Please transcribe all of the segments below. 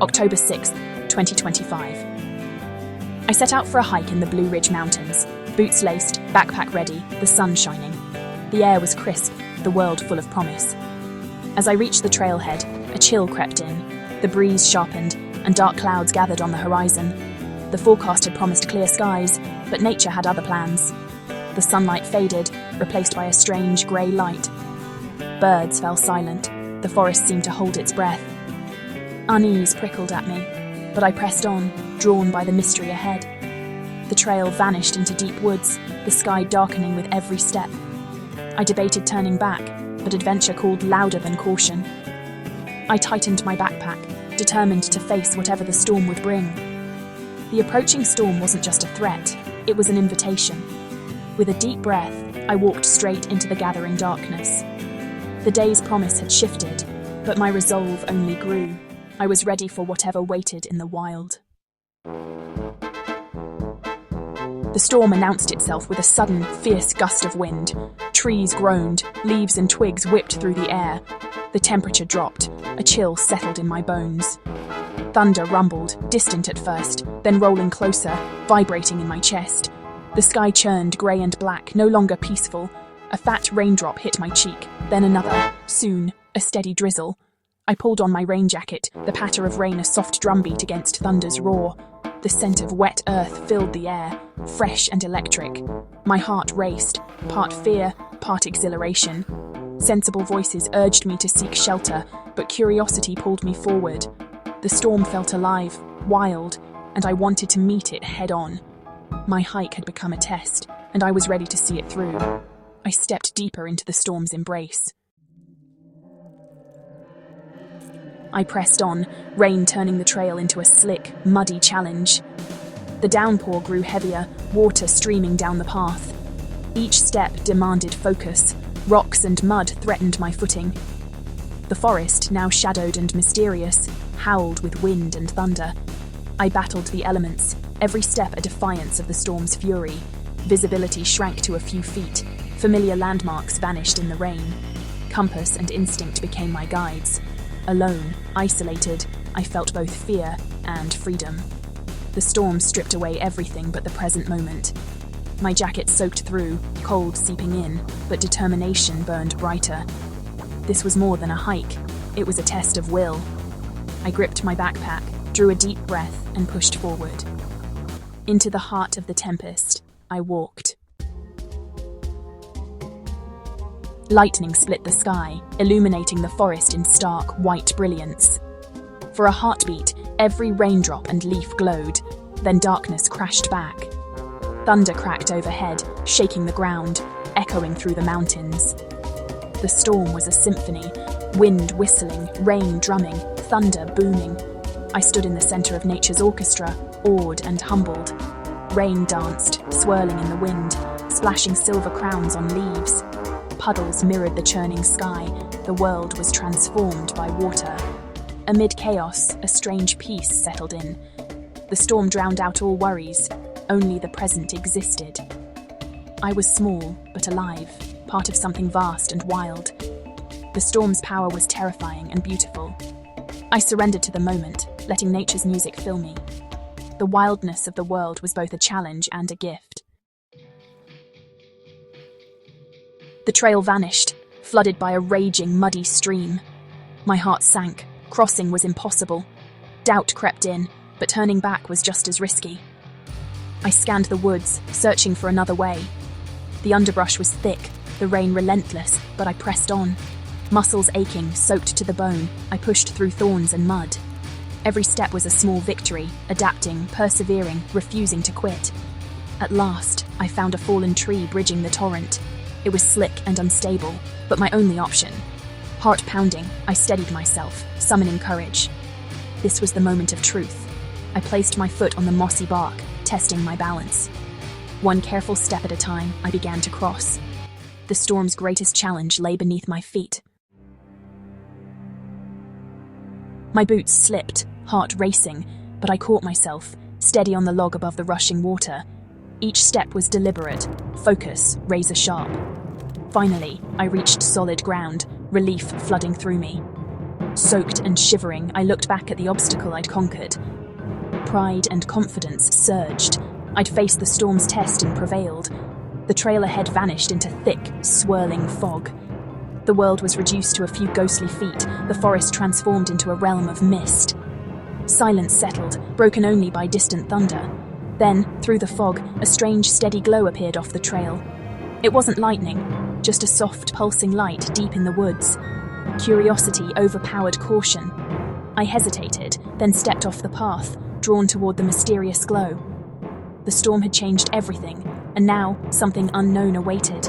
October 6th, 2025. I set out for a hike in the Blue Ridge Mountains, boots laced, backpack ready, the sun shining. The air was crisp, the world full of promise. As I reached the trailhead, a chill crept in. The breeze sharpened, and dark clouds gathered on the horizon. The forecast had promised clear skies, but nature had other plans. The sunlight faded, replaced by a strange grey light. Birds fell silent. The forest seemed to hold its breath. Unease prickled at me, but I pressed on, drawn by the mystery ahead. The trail vanished into deep woods, the sky darkening with every step. I debated turning back, but adventure called louder than caution. I tightened my backpack, determined to face whatever the storm would bring. The approaching storm wasn't just a threat, it was an invitation. With a deep breath, I walked straight into the gathering darkness. The day's promise had shifted, but my resolve only grew. I was ready for whatever waited in the wild. The storm announced itself with a sudden, fierce gust of wind. Trees groaned, leaves and twigs whipped through the air. The temperature dropped, a chill settled in my bones. Thunder rumbled, distant at first, then rolling closer, vibrating in my chest. The sky churned grey and black, no longer peaceful. A fat raindrop hit my cheek, then another. Soon, a steady drizzle. I pulled on my rain jacket, the patter of rain a soft drumbeat against thunder's roar. The scent of wet earth filled the air, fresh and electric. My heart raced, part fear, part exhilaration. Sensible voices urged me to seek shelter, but curiosity pulled me forward. The storm felt alive, wild, and I wanted to meet it head-on. My hike had become a test, and I was ready to see it through. I stepped deeper into the storm's embrace. I pressed on, rain turning the trail into a slick, muddy challenge. The downpour grew heavier, water streaming down the path. Each step demanded focus. Rocks and mud threatened my footing. The forest, now shadowed and mysterious, howled with wind and thunder. I battled the elements, every step a defiance of the storm's fury. Visibility shrank to a few feet. Familiar landmarks vanished in the rain. Compass and instinct became my guides. Alone, isolated, I felt both fear and freedom. The storm stripped away everything but the present moment. My jacket soaked through, cold seeping in, but determination burned brighter. This was more than a hike, it was a test of will. I gripped my backpack, drew a deep breath, and pushed forward. Into the heart of the Tempest, I walked. Lightning split the sky, illuminating the forest in stark, white brilliance. For a heartbeat, every raindrop and leaf glowed, then darkness crashed back. Thunder cracked overhead, shaking the ground, echoing through the mountains. The storm was a symphony, wind whistling, rain drumming, thunder booming. I stood in the center of nature's orchestra, awed and humbled. Rain danced, swirling in the wind, splashing silver crowns on leaves. Puddles mirrored the churning sky, the world was transformed by water. Amid chaos, a strange peace settled in. The storm drowned out all worries, only the present existed. I was small, but alive, part of something vast and wild. The storm's power was terrifying and beautiful. I surrendered to the moment, letting nature's music fill me. The wildness of the world was both a challenge and a gift. The trail vanished, flooded by a raging, muddy stream. My heart sank. Crossing was impossible. Doubt crept in, but turning back was just as risky. I scanned the woods, searching for another way. The underbrush was thick, the rain relentless, but I pressed on. Muscles aching, soaked to the bone, I pushed through thorns and mud. Every step was a small victory, adapting, persevering, refusing to quit. At last, I found a fallen tree bridging the torrent. It was slick and unstable, but my only option. Heart pounding, I steadied myself, summoning courage. This was the moment of truth. I placed my foot on the mossy bark, testing my balance. One careful step at a time, I began to cross. The storm's greatest challenge lay beneath my feet. My boots slipped, heart racing, but I caught myself, steady on the log above the rushing water. Each step was deliberate, focus, razor sharp. Finally, I reached solid ground, relief flooding through me. Soaked and shivering, I looked back at the obstacle I'd conquered. Pride and confidence surged. I'd faced the storm's test and prevailed. The trail ahead vanished into thick, swirling fog. The world was reduced to a few ghostly feet, the forest transformed into a realm of mist. Silence settled, broken only by distant thunder. Then, through the fog, a strange, steady glow appeared off the trail. It wasn't lightning, just a soft, pulsing light deep in the woods. Curiosity overpowered caution. I hesitated, then stepped off the path, drawn toward the mysterious glow. The storm had changed everything, and now something unknown awaited.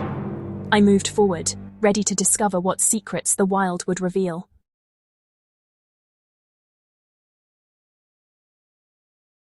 I moved forward, ready to discover what secrets the wild would reveal.